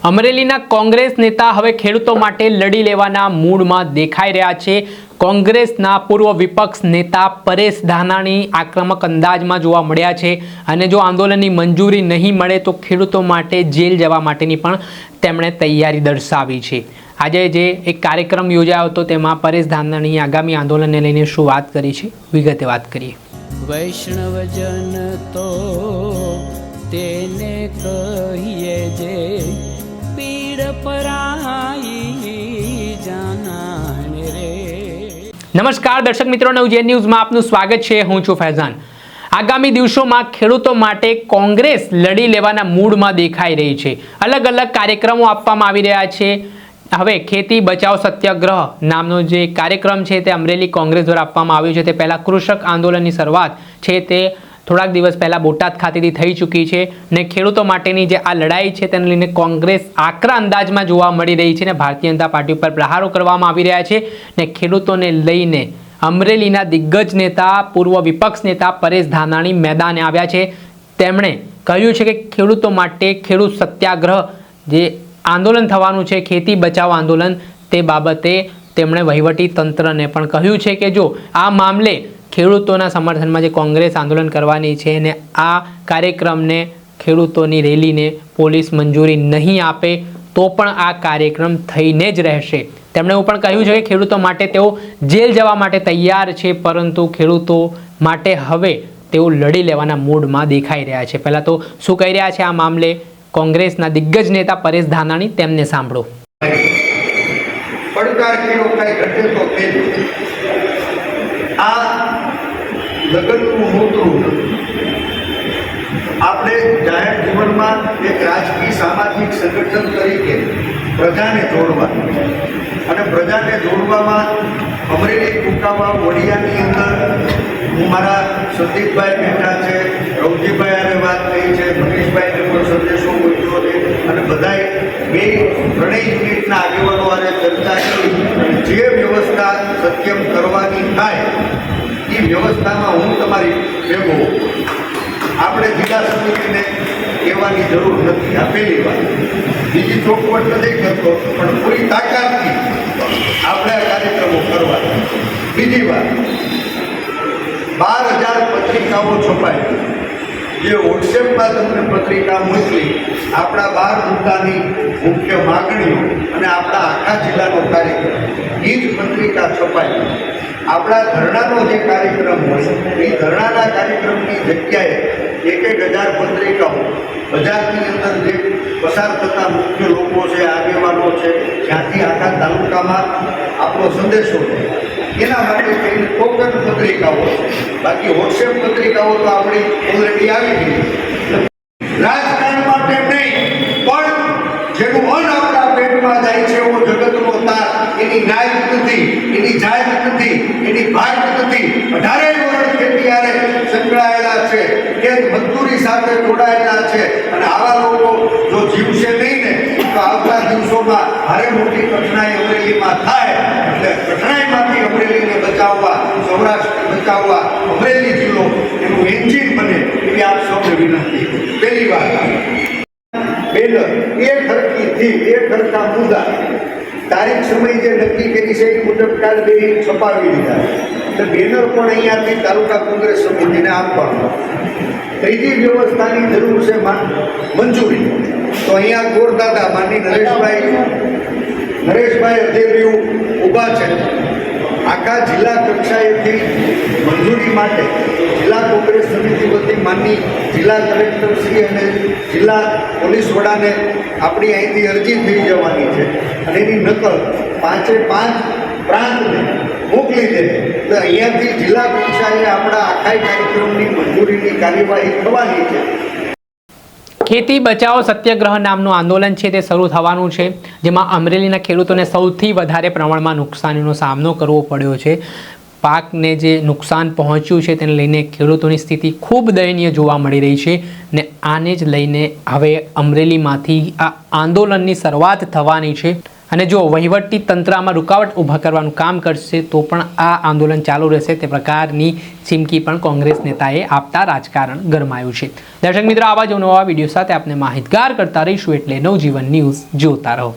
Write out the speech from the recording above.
અમરેલીના કોંગ્રેસ નેતા હવે ખેડૂતો માટે લડી લેવાના મૂડમાં દેખાઈ રહ્યા છે। કોંગ્રેસના પૂર્વ વિપક્ષ નેતા પરેશ ધાનાણી આક્રમક અંદાજમાં જોવા મળ્યા છે અને જો આંદોલનની મંજૂરી નહીં મળે તો ખેડૂતો માટે જેલ જવા માટેની પણ તેમણે તૈયારી દર્શાવી છે। આજે જે એક કાર્યક્રમ યોજાયો હતો તેમાં પરેશ ધાનાણીએ આગામી આંદોલનને લઈને શું વાત કરી છે, વિગતે વાત કરીએ। વૈષ્ણવજન તો તેને કહીએ જે પીડ પરાઈ જાનાને રે। નમસ્કાર દર્શક મિત્રો, નવજીવન ન્યૂઝમાં આપનું સ્વાગત છે। હું છું ફૈઝાન। આગામી દિવસોમાં ખેડૂતો માટે કોંગ્રેસ લડી લેવાના મૂડમાં દેખાઈ રહી છે। અલગ અલગ કાર્યક્રમો આપવામાં આવી રહ્યા છે। હવે ખેતી બચાવ સત્યાગ્રહ નામનો જે કાર્યક્રમ છે તે અમરેલી કોંગ્રેસ દ્વારા આપવામાં આવ્યો છે। તે પહેલાં કૃષક આંદોલનની શરૂઆત છે તે થોડાક દિવસ પહેલાં બોટાદ ખાતેથી થઈ ચૂકી છે ને ખેડૂતો માટેની જે આ લડાઈ છે તેને લઈને કોંગ્રેસ આકરા અંદાજમાં જોવા મળી રહી છે ને ભારતીય જનતા પાર્ટી ઉપર પ્રહારો કરવામાં આવી રહ્યા છે ને ખેડૂતોને લઈને અમરેલીના દિગ્ગજ નેતા પૂર્વ વિપક્ષ નેતા પરેશ ધાનાણી મેદાને આવ્યા છે। તેમણે કહ્યું છે કે ખેડૂતો માટે ખેડૂત સત્યાગ્રહ જે આંદોલન થવાનું છે, ખેતી બચાવ આંદોલન, તે બાબતે તેમણે વહીવટી તંત્રને પણ કહ્યું છે કે જો આ મામલે ખેડૂતોના સમર્થનમાં જે કોંગ્રેસ આંદોલન કરવાની છે ને આ કાર્યક્રમને ખેડૂતોની રેલીને પોલીસ મંજૂરી નહીં આપે તો પણ આ કાર્યક્રમ થઈને જ રહેશે। તેમણે એવું પણ કહ્યું છે કે ખેડૂતો માટે તેઓ જેલ જવા માટે તૈયાર છે, પરંતુ ખેડૂતો માટે હવે તેઓ લડી લેવાના મૂડમાં દેખાઈ રહ્યા છે। પહેલાં તો શું કહી રહ્યા છે આ મામલે કોંગ્રેસના દિગ્ગજ નેતા પરેશ ધાનાણી, તેમને સાંભળો। પડકાર કેવો કઈ ઘટે તો તે આ લગનનું મૂતરું આપણે જાહેર જીવનમાં એક રાજકીય સામાજિક સંગઠન તરીકે પ્રજાને જોડવા અને પ્રજાને જોડવામાં અમરેલી ટૂંકામાં વડિયાની અંદર હું મારા સંદીપભાઈ બેઠા છે, રવજીભાઈ આને વાત થઈ છે, મનીષભાઈને પણ સંદેશો મોકલ્યો છે અને બધાએ બે ત્રણેય યુનિટના આગેવાનો આને ચર્ચા કરી જે વ્યવસ્થા સત્યમ કરવાની થાય એ વ્યવસ્થામાં હું તમારી ભેગો। આપણે જિલ્લા સમિતિને કહેવાની જરૂર નથી, આ પહેલી વાત। બીજી ચોખવટ નથી કરતો પણ પૂરી તાકાતથી આપણે આ કાર્યક્રમો કરવા। બીજી વાત, 12,000 પત્રિકાઓ છપાઈ, જે વોટ્સએપમાં તમને પત્રિકા મોકલી આપણા 12 મુદ્દાની મુખ્ય માગણીઓ અને આપણા આખા જિલ્લાનો કાર્યક્રમ, એ જ પત્રિકા છપાઈ। આપણા ધરણાનો જે કાર્યક્રમ હોય એ ધરણાના કાર્યક્રમની જગ્યાએ 1,000 પત્રિકાઓ બજારની અંદર જે પસાર થતા મુખ્ય લોકો છે, આગેવાનો છે, જ્યાંથી આખા તાલુકામાં આપણો સંદેશો છે એના માટે થઈને ટોકન પત્રિકાઓ છે। બાકી વોટ્સએપ પત્રિકાઓ તો આપણી ઓલરેડી આવી ગઈ। રાજકારણ માટે નહીં પણ જેનું મન આપણા પેટમાં જાય છે એવો જગતનો તાર, એની નાયક નથી, એની જાયક નથી, એની ભાગ નથી, 18 વર્ષ ખેતી આરે સંકળાયેલા છે, ખેત મજદૂરી સાથે જોડાયેલા છે અને આવા લોકો જો જીવશે નહીં ને તો આવતા દિવસોમાં ભારે મોટી કઠણાઈ અમરેલીમાં થાય। એટલે કઠણાઈમાંથી અમરેલીને બચાવવા, સૌરાષ્ટ્રને બચાવવા અમરેલી જિલ્લો એનું એન્જિન બને એવી આપ સૌને વિનંતી। પહેલી વાત, બેનર એક હરકીથી એક હરકા મુદ્દા તારીખ સમય જે નક્કી કરી છે એ મુજબ કાલ બે છપાવી દીધા એટલે બેનર પણ અહીંયાથી તાલુકા કોંગ્રેસ સમિતિને આપવાનું। ત્રીજી વ્યવસ્થાની જરૂર છે મંજૂરી, તો અહીંયા ગોરદાદા માની નરેશભાઈ અધેરિયું ઊભા છે। આખા જિલ્લા કક્ષાએથી મંજૂરી માટે જિલ્લા કોંગ્રેસ સમિતિ વતી માનની જિલ્લા કલેક્ટરશ્રી અને જિલ્લા પોલીસ વડાને આપણી અહીંથી અરજી થઈ જવાની છે અને એની નકલ 5 પ્રાંતને મોકલી દે એટલે અહીંયાથી જિલ્લા કક્ષાએ આપણા આખા કાર્યક્રમની મંજૂરીની કાર્યવાહી થવાની છે। ખેતી બચાવો સત્યાગ્રહ નામનું આંદોલન છે તે શરૂ થવાનું છે, જેમાં અમરેલીના ખેડૂતોને સૌથી વધારે પ્રમાણમાં નુકસાનીનો સામનો કરવો પડ્યો છે। પાકને જે નુકસાન પહોંચ્યું છે તેને લઈને ખેડૂતોની સ્થિતિ ખૂબ દયનીય જોવા મળી રહી છે ને આને જ લઈને હવે અમરેલીમાંથી આ આંદોલનની શરૂઆત થવાની છે। અને જો વહીવટી તંત્ર આમાં રૂકાવટ ઊભા કરવાનું કામ કરશે તો પણ આ આંદોલન ચાલુ રહેશે તે પ્રકારની ચીમકી પણ કોંગ્રેસ નેતાએ આપતા રાજકારણ ગરમાયું છે. દર્શક મિત્રો, આવા જ નવા વિડીયો સાથે આપને માહિતગાર કરતા રહીશું, એટલે નવજીવન ન્યૂઝ જોતા રહો.